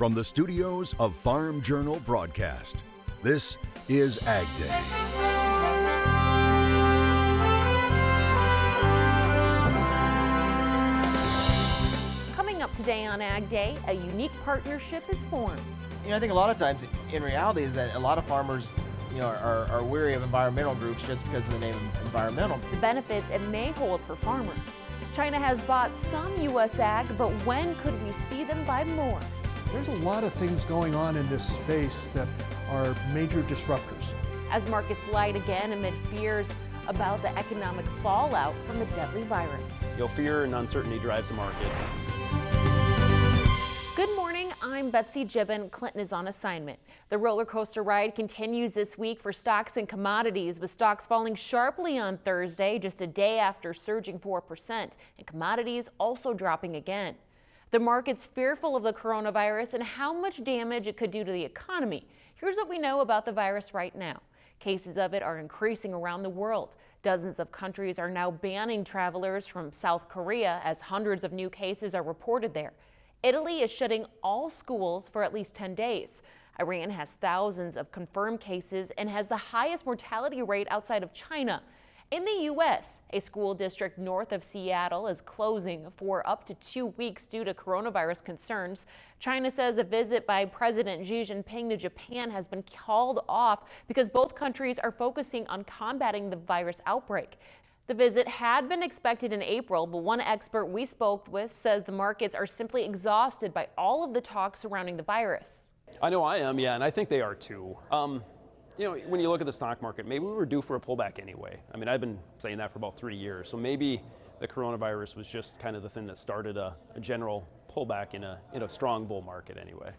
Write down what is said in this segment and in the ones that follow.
From the studios of Farm Journal Broadcast, this is AgDay. Coming up today on AgDay, a unique partnership is formed. I think a lot of times in reality is that a lot of farmers are weary of environmental groups just because of the name environmental. The benefits it may hold for farmers. China has bought some U.S. ag, but when could we see them buy more? There's a lot of things going on in this space that are major disruptors. As markets light again amid fears about the economic fallout from the deadly virus. Fear and uncertainty drives the market. Good morning, I'm Betsy Gibbon. Clinton is on assignment. The roller coaster ride continues this week for stocks and commodities, with stocks falling sharply on Thursday, just a day after surging 4%, and commodities also dropping again. The market's fearful of the coronavirus and how much damage it could do to the economy. Here's what we know about the virus right now. Cases of it are increasing around the world. Dozens of countries are now banning travelers from South Korea as hundreds of new cases are reported there. Italy is shutting all schools for at least 10 days. Iran has thousands of confirmed cases and has the highest mortality rate outside of China. In the U.S., a school district north of Seattle is closing for up to 2 weeks due to coronavirus concerns. China says a visit by President Xi Jinping to Japan has been called off because both countries are focusing on combating the virus outbreak. The visit had been expected in April, but one expert we spoke with says the markets are simply exhausted by all of the talk surrounding the virus. I know I am, yeah, and I think they are too. When you look at the stock market, maybe we were due for a pullback anyway. I mean, I've been saying that for about 3 years. So maybe the coronavirus was just kind of the thing that started a general pullback in a strong bull market anyway.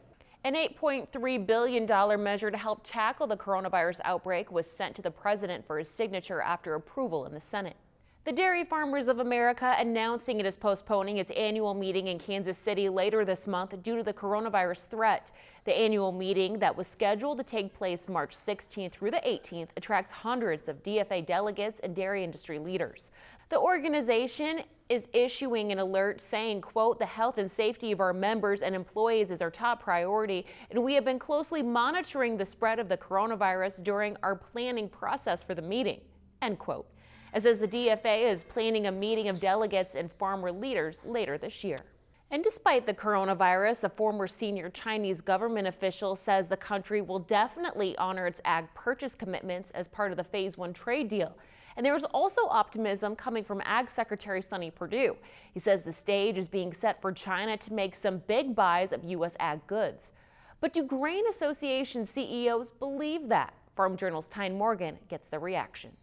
An $8.3 billion measure to help tackle the coronavirus outbreak was sent to the president for his signature after approval in the Senate. The Dairy Farmers of America announcing it is postponing its annual meeting in Kansas City later this month due to the coronavirus threat. The annual meeting that was scheduled to take place March 16th through the 18th attracts hundreds of DFA delegates and dairy industry leaders. The organization is issuing an alert saying, quote, "The health and safety of our members and employees is our top priority, and we have been closely monitoring the spread of the coronavirus during our planning process for the meeting," end quote. It says the DFA is planning a meeting of delegates and farmer leaders later this year. And despite the coronavirus, a former senior Chinese government official says the country will definitely honor its ag purchase commitments as part of the Phase 1 trade deal. And there is also optimism coming from Ag Secretary Sonny Perdue. He says the stage is being set for China to make some big buys of U.S. ag goods. But do grain association CEOs believe that? Farm Journal's Tyne Morgan gets the reaction.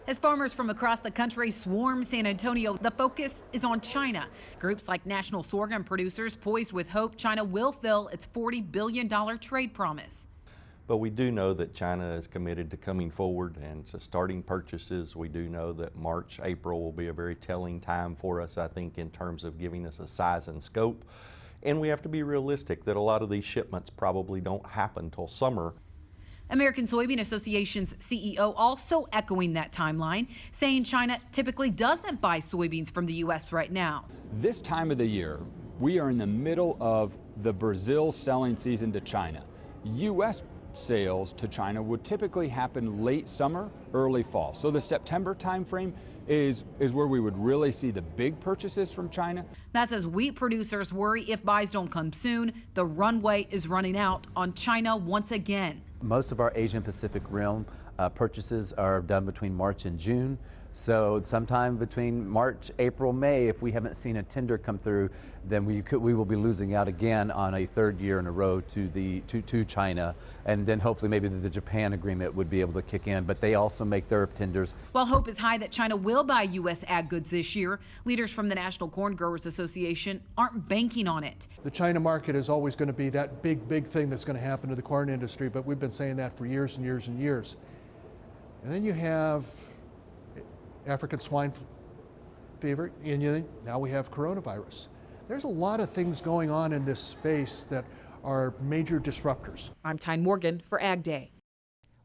As farmers from across the country swarm San Antonio, the focus is on China. Groups like National Sorghum Producers poised with hope China will fill its $40 billion trade promise. But we do know that China is committed to coming forward and to starting purchases. We do know that March, April will be a very telling time for us, I think, in terms of giving us a size and scope. And we have to be realistic that a lot of these shipments probably don't happen till summer. American Soybean Association's CEO also echoing that timeline, saying China typically doesn't buy soybeans from the U.S. right now. This time of the year, we are in the middle of the Brazil selling season to China. U.S. sales to China would typically happen late summer, early fall. So the September timeframe is where we would really see the big purchases from China. That's as wheat producers worry if buys don't come soon, the runway is running out on China once again. Most of our Asian Pacific Rim purchases are done between March and June. So sometime between March, April, May, if we haven't seen a tender come through, then we will be losing out again on a third year in a row to China. And then hopefully maybe the Japan agreement would be able to kick in, but they also make their tenders. While hope is high that China will buy U.S. ag goods this year, leaders from the National Corn Growers Association aren't banking on it. The China market is always going to be that big thing that's going to happen to the corn industry, but we've been saying that for years and years and years. And then you have African swine fever, and now we have coronavirus. There's a lot of things going on in this space that are major disruptors. I'm Tyne Morgan for AgDay.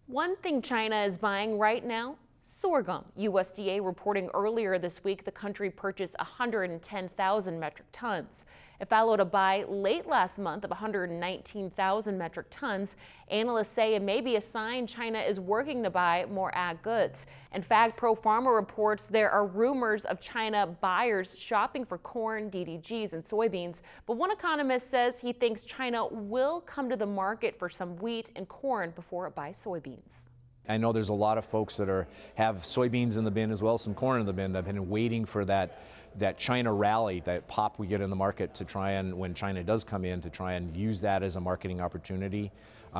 One thing China is buying right now, Sorghum. USDA reporting earlier this week the country purchased 110,000 metric tons. It followed a buy late last month of 119,000 metric tons. Analysts say it may be a sign China is working to buy more ag goods. In fact, Pro Farmer reports there are rumors of China buyers shopping for corn, DDGs, and soybeans. But one economist says he thinks China will come to the market for some wheat and corn before it buys soybeans. I know there's a lot of folks that have soybeans in the bin as well as some corn in the bin that have been waiting for that China rally, that pop we get in the market to try and, when China does come in, to try and use that as a marketing opportunity.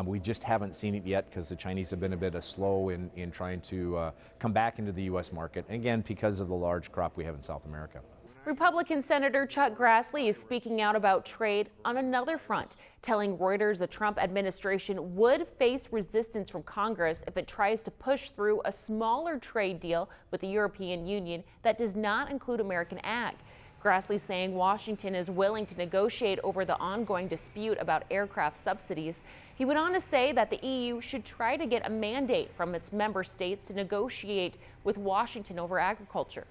We just haven't seen it yet because the Chinese have been a bit slow in trying to come back into the U.S. market, and again, because of the large crop we have in South America. Republican Senator Chuck Grassley is speaking out about trade on another front, telling Reuters the Trump administration would face resistance from Congress if it tries to push through a smaller trade deal with the European Union that does not include American ag. Grassley saying Washington is willing to negotiate over the ongoing dispute about aircraft subsidies. He went on to say that the EU should try to get a mandate from its member states to negotiate with Washington over agriculture.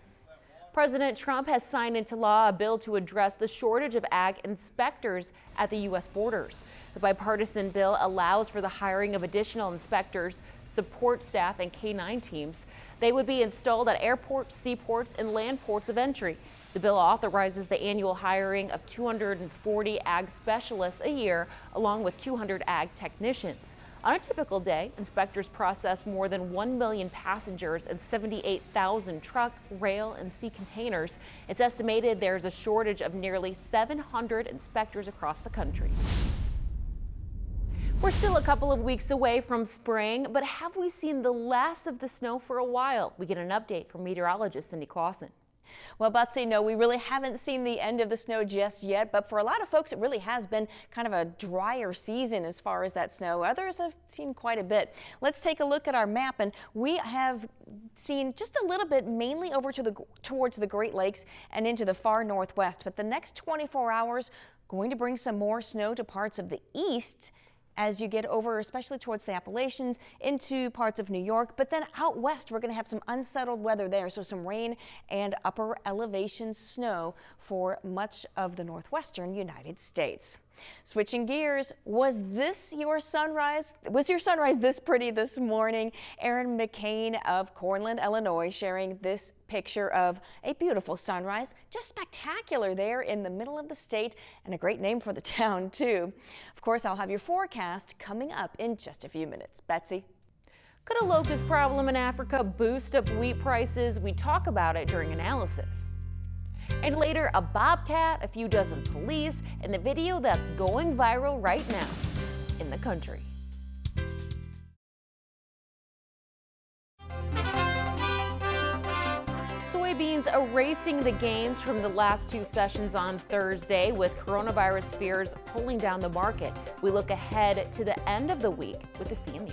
President Trump has signed into law a bill to address the shortage of ag inspectors at the U.S. borders. The bipartisan bill allows for the hiring of additional inspectors, support staff, and K-9 teams. They would be installed at airports, seaports, and land ports of entry. The bill authorizes the annual hiring of 240 ag specialists a year, along with 200 ag technicians. On a typical day, inspectors process more than 1 million passengers and 78,000 truck, rail, and sea containers. It's estimated there's a shortage of nearly 700 inspectors across the country. We're still a couple of weeks away from spring, but have we seen the last of the snow for a while? We get an update from meteorologist Cindy Clausen. Well, Betsy, no, we really haven't seen the end of the snow just yet, but for a lot of folks, it really has been kind of a drier season as far as that snow. Others have seen quite a bit. Let's take a look at our map, and we have seen just a little bit, mainly over towards the Great Lakes and into the far northwest. But the next 24 hours going to bring some more snow to parts of the east as you get over, especially towards the Appalachians, into parts of New York. But then out west, we're going to have some unsettled weather there, so some rain and upper elevation snow for much of the northwestern United States. Switching gears, was your sunrise this pretty this morning? Erin McCain of Cornland, Illinois, sharing this picture of a beautiful sunrise. Just spectacular there in the middle of the state, and a great name for the town too. Of course, I'll have your forecast coming up in just a few minutes. Betsy? Could a locust problem in Africa boost up wheat prices? We talk about it during analysis. And later, a bobcat, a few dozen police, and the video that's going viral right now in the country. Soybeans erasing the gains from the last two sessions on Thursday, with coronavirus fears pulling down the market. We look ahead to the end of the week with the CME.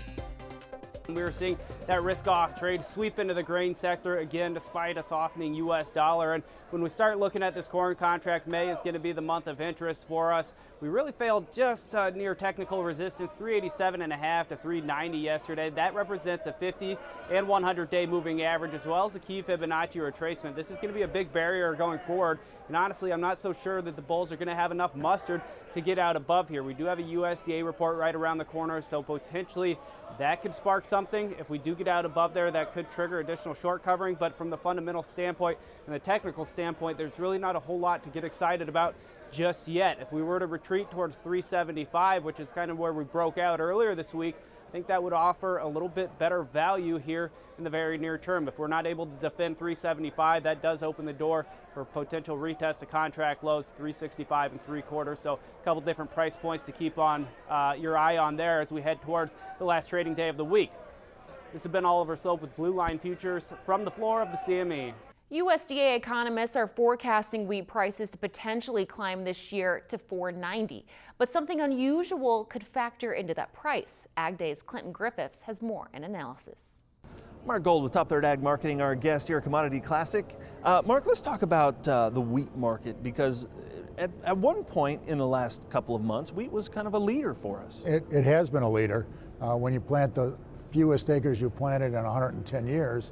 We were seeing that risk-off trade sweep into the grain sector again, despite a softening U.S. dollar. And when we start looking at this corn contract, May is going to be the month of interest for us. We really failed just near technical resistance, 387.5 to 390 yesterday. That represents a 50 and 100-day moving average, as well as a key Fibonacci retracement. This is going to be a big barrier going forward. And honestly, I'm not so sure that the bulls are going to have enough mustard to get out above here. We do have a USDA report right around the corner, so potentially that could spark something. If we do get out above there, that could trigger additional short covering. But from the fundamental standpoint and the technical standpoint, there's really not a whole lot to get excited about just yet. If we were to retreat towards 375, which is kind of where we broke out earlier this week, I think that would offer a little bit better value here in the very near term. If we're not able to defend 375, that does open the door for potential retest of contract lows, 365 3/4. So a couple different price points to keep on your eye on there as we head towards the last trading day of the week. This has been Oliver Slope with Blue Line Futures from the floor of the CME. USDA economists are forecasting wheat prices to potentially climb this year to $4.90. But something unusual could factor into that price. AgDay's Clinton Griffiths has more in analysis. Mark Gold with Top Third Ag Marketing, our guest here at Commodity Classic. Mark, let's talk about the wheat market, because at one point in the last couple of months, wheat was kind of a leader for us. It has been a leader. When you plant the fewest acres you've planted in 110 years,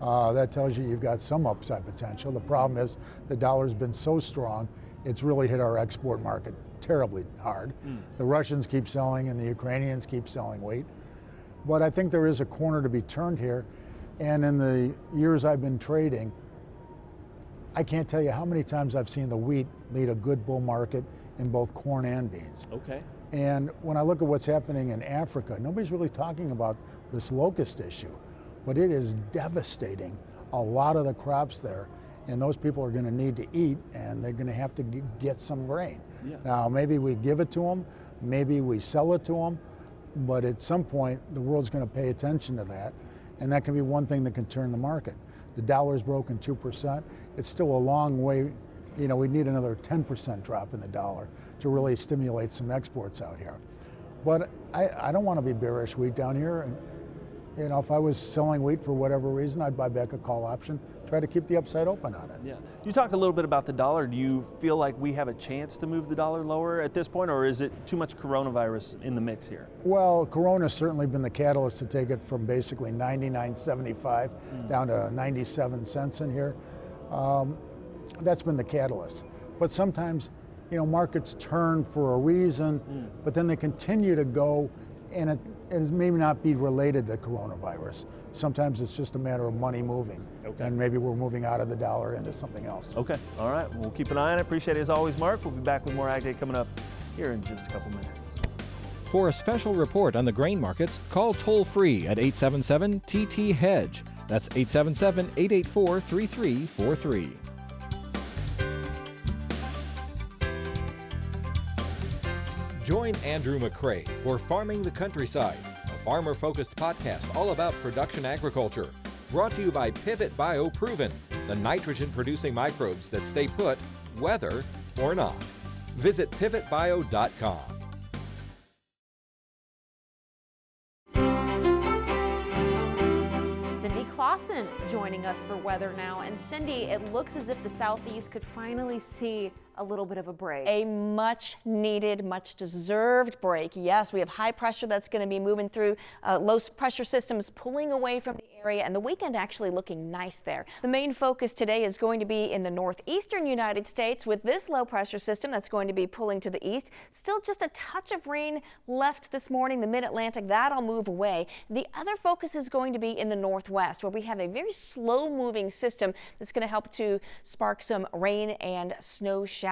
That tells you you've got some upside potential. The problem is the dollar's been so strong, it's really hit our export market terribly hard. The Russians keep selling and the Ukrainians keep selling wheat. But I think there is a corner to be turned here. And in the years I've been trading, I can't tell you how many times I've seen the wheat lead a good bull market in both corn and beans. Okay. And when I look at what's happening in Africa, nobody's really talking about this locust issue, but it is devastating a lot of the crops there. And those people are going to need to eat, and they're going to have to get some grain. Yeah. Now, maybe we give it to them, maybe we sell it to them, but at some point, the world's going to pay attention to that, and that can be one thing that can turn the market. The dollar's broken 2%. It's still a long way. You know, we need another 10% drop in the dollar to really stimulate some exports out here. But I don't want to be bearish wheat down here. You know, if I was selling wheat for whatever reason, I'd buy back a call option, try to keep the upside open on it. Yeah. You talk a little bit about the dollar. Do you feel like we have a chance to move the dollar lower at this point, or is it too much coronavirus in the mix here? Well, Corona's certainly been the catalyst to take it from basically 99.75 down to 97 cents in here. That's been the catalyst. But sometimes, you know, markets turn for a reason, but then they continue to go, and it may not be related to coronavirus. Sometimes it's just a matter of money moving, and maybe we're moving out of the dollar into something else. Okay, all right, we'll keep an eye on it. Appreciate it as always, Mark. We'll be back with more Ag Day coming up here in just a couple minutes. For a special report on the grain markets, call toll-free at 877-TT-HEDGE. That's 877-884-3343. Join Andrew McCrae for Farming the Countryside, a farmer-focused podcast all about production agriculture. Brought to you by Pivot Bio Proven, the nitrogen-producing microbes that stay put, weather or not. Visit pivotbio.com. Cindy Clausen joining us for weather now. And Cindy, it looks as if the southeast could finally see a little bit of a break. A much needed, much deserved break. Yes, we have high pressure that's going to be moving through low pressure systems pulling away from the area, and the weekend actually looking nice there. The main focus today is going to be in the northeastern United States with this low pressure system that's going to be pulling to the east. Still just a touch of rain left this morning, the mid-Atlantic, that'll move away. The other focus is going to be in the northwest, where we have a very slow moving system that's going to help to spark some rain and snow showers.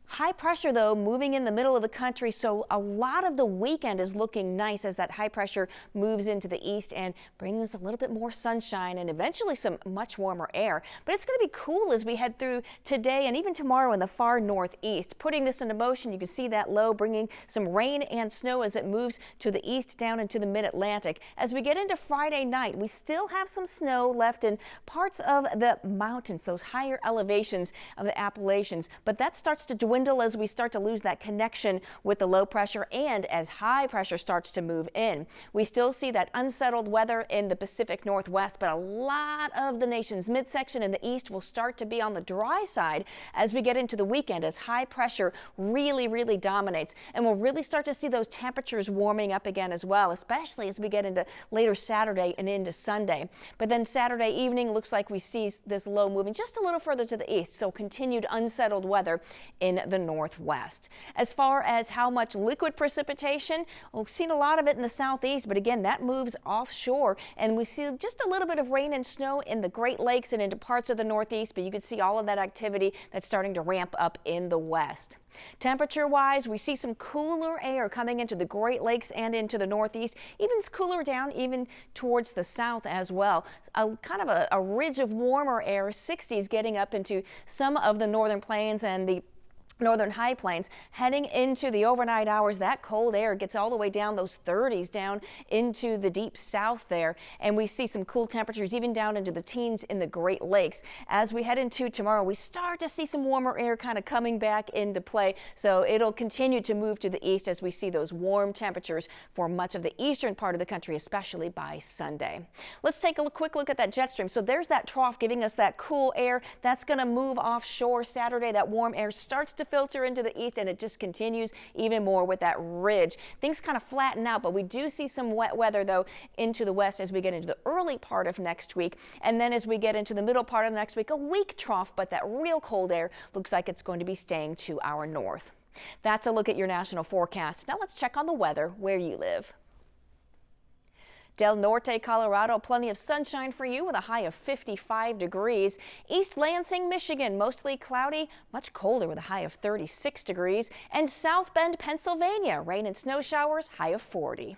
High pressure, though, moving in the middle of the country, so a lot of the weekend is looking nice as that high pressure moves into the east and brings a little bit more sunshine and eventually some much warmer air. But it's going to be cool as we head through today and even tomorrow in the far northeast. Putting this into motion, you can see that low bringing some rain and snow as it moves to the east down into the mid-Atlantic. As we get into Friday night, we still have some snow left in parts of the mountains, those higher elevations of the Appalachians, but that starts to dwindle as we start to lose that connection with the low pressure and as high pressure starts to move in. We still see that unsettled weather in the Pacific Northwest, but a lot of the nation's midsection in the east will start to be on the dry side as we get into the weekend, as high pressure really dominates. And we'll really start to see those temperatures warming up again as well, especially as we get into later Saturday and into Sunday. But then Saturday evening looks like we see this low moving just a little further to the east, so continued unsettled weather in the northwest. As far as how much liquid precipitation, we've seen a lot of it in the southeast, but again, that moves offshore, and we see just a little bit of rain and snow in the Great Lakes and into parts of the northeast, but you can see all of that activity that's starting to ramp up in the west. Temperature-wise, we see some cooler air coming into the Great Lakes and into the northeast, even cooler down even towards the south as well. Kind of a ridge of warmer air, 60s getting up into some of the northern plains and the northern high plains. Heading into the overnight hours, that cold air gets all the way down those 30s down into the deep south there, and we see some cool temperatures even down into the teens in the Great Lakes. As we head into tomorrow, we start to see some warmer air kind of coming back into play, so it'll continue to move to the east as we see those warm temperatures for much of the eastern part of the country, especially by Sunday. Let's take a quick look at that jet stream. So there's that trough giving us that cool air that's going to move offshore Saturday. That warm air starts to filter into the east, and it just continues even more with that ridge. Things kind of flatten out, but we do see some wet weather, though, into the west as we get into the early part of next week. And then as we get into the middle part of next week, a weak trough, but that real cold air looks like it's going to be staying to our north. That's a look at your national forecast. Now let's check on the weather where you live. Del Norte, Colorado, plenty of sunshine for you with a high of 55 degrees. East Lansing, Michigan, mostly cloudy, much colder with a high of 36 degrees. And South Bend, Pennsylvania, rain and snow showers, high of 40.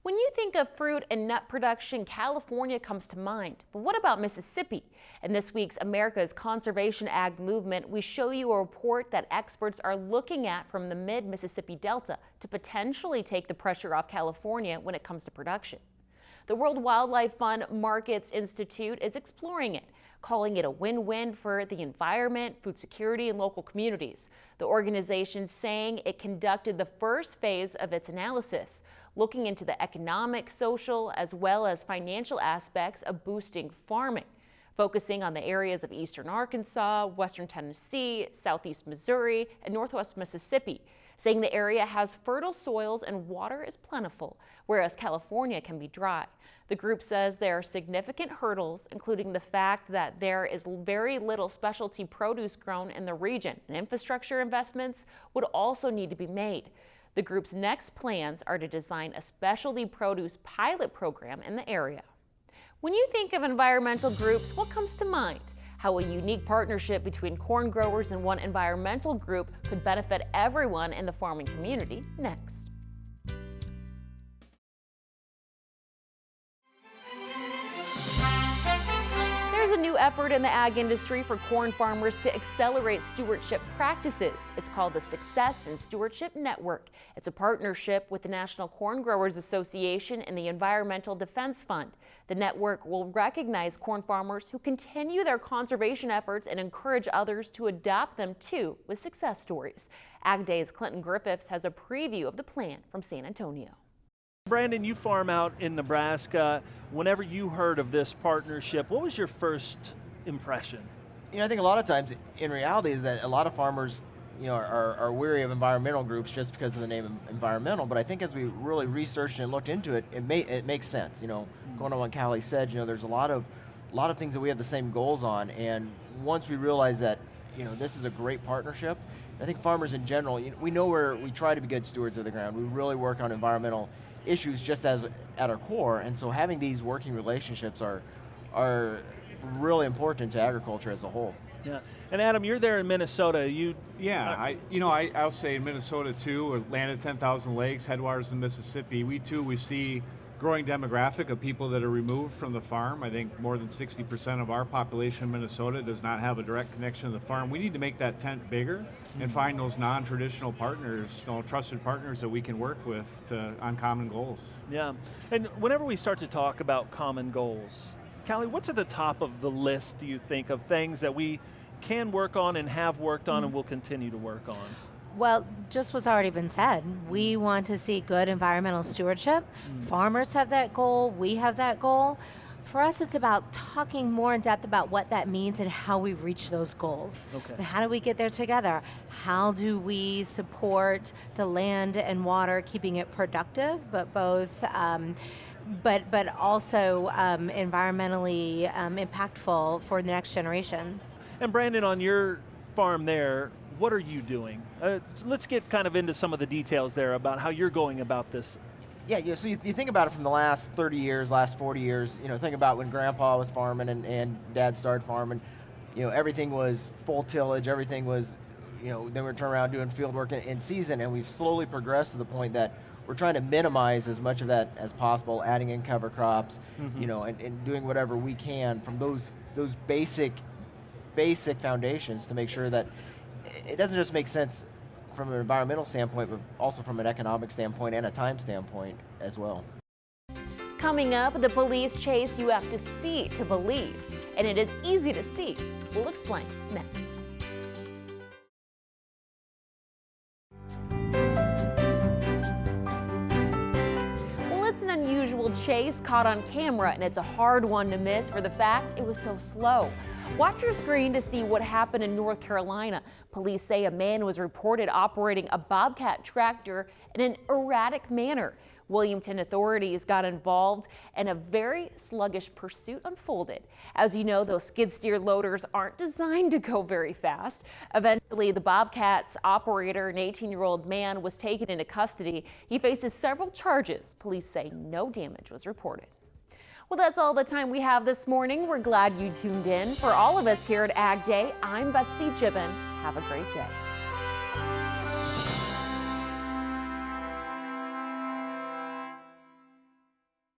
When you think of fruit and nut production, California comes to mind. But what about Mississippi? In this week's America's Conservation Ag Movement, we show you a report that experts are looking at from the mid-Mississippi Delta to potentially take the pressure off California when it comes to production. The World Wildlife Fund Markets Institute is exploring it, calling it a win-win for the environment, food security, and local communities. The organization saying it conducted the first phase of its analysis, looking into the economic, social, as well as financial aspects of boosting farming, focusing on the areas of eastern Arkansas, western Tennessee, southeast Missouri, and northwest Mississippi, saying the area has fertile soils and water is plentiful, whereas California can be dry. The group says there are significant hurdles, including the fact that there is very little specialty produce grown in the region, and infrastructure investments would also need to be made. The group's next plans are to design a specialty produce pilot program in the area. When you think of environmental groups, what comes to mind? How a unique partnership between corn growers and one environmental group could benefit everyone in the farming community. Next. There's a new effort in the ag industry for corn farmers to accelerate stewardship practices. It's called the Success and Stewardship Network. It's a partnership with the National Corn Growers Association and the Environmental Defense Fund. The network will recognize corn farmers who continue their conservation efforts and encourage others to adopt them too with success stories. AgDay's Clinton Griffiths has a preview of the plan from San Antonio. Brandon, you farm out in Nebraska. Whenever you heard of this partnership, what was your first impression? You know, I think a lot of times in reality is that a lot of farmers, you know, are weary of environmental groups just because of the name environmental. But I think as we really researched and looked into it, it makes sense. You know, going on what Callie said, you know, there's a lot of things that we have the same goals on. And once we realize that, you know, this is a great partnership, I think farmers in general, you know, we know we try to be good stewards of the ground. We really work on environmental issues just as at our core, and so having these working relationships are really important to agriculture as a whole. Yeah, and Adam, you're there in Minnesota. I'll say in Minnesota too. Land of 10,000 lakes, headwaters in Mississippi. We see growing demographic of people that are removed from the farm. I think more than 60% of our population in Minnesota does not have a direct connection to the farm. We need to make that tent bigger and find those non-traditional partners, trusted partners that we can work with on common goals. Yeah, and whenever we start to talk about common goals, Callie, what's at the top of the list, do you think, of things that we can work on and have worked on and will continue to work on? Well, just what's already been said. We want to see good environmental stewardship. Farmers have that goal. We have that goal. For us, it's about talking more in depth about what that means and how we reach those goals. Okay. And how do we get there together? How do we support the land and water, keeping it productive, but also environmentally impactful for the next generation? And Brandon, on your farm there, what are you doing? Let's get kind of into some of the details there about how you're going about this. Yeah, so you think about it from the last 30 years, last 40 years, you know, think about when Grandpa was farming and Dad started farming, you know, everything was full tillage, everything was, you know, then we're turning around doing field work in season, and we've slowly progressed to the point that we're trying to minimize as much of that as possible, adding in cover crops, you know, and doing whatever we can from those basic foundations to make sure that it doesn't just make sense from an environmental standpoint, but also from an economic standpoint and a time standpoint as well. Coming up, the police chase you have to see to believe, and it is easy to see. We'll explain next. Well, it's an unusual chase caught on camera, and it's a hard one to miss for the fact it was so slow. Watch your screen to see what happened in North Carolina. Police say a man was reported operating a Bobcat tractor in an erratic manner. Williamton authorities got involved and a very sluggish pursuit unfolded. As you know, those skid steer loaders aren't designed to go very fast. Eventually, the Bobcat's operator, an 18-year-old man, was taken into custody. He faces several charges. Police say no damage was reported. Well, that's all the time we have this morning. We're glad you tuned in. For all of us here at Ag Day, I'm Betsy Gibbon. Have a great day.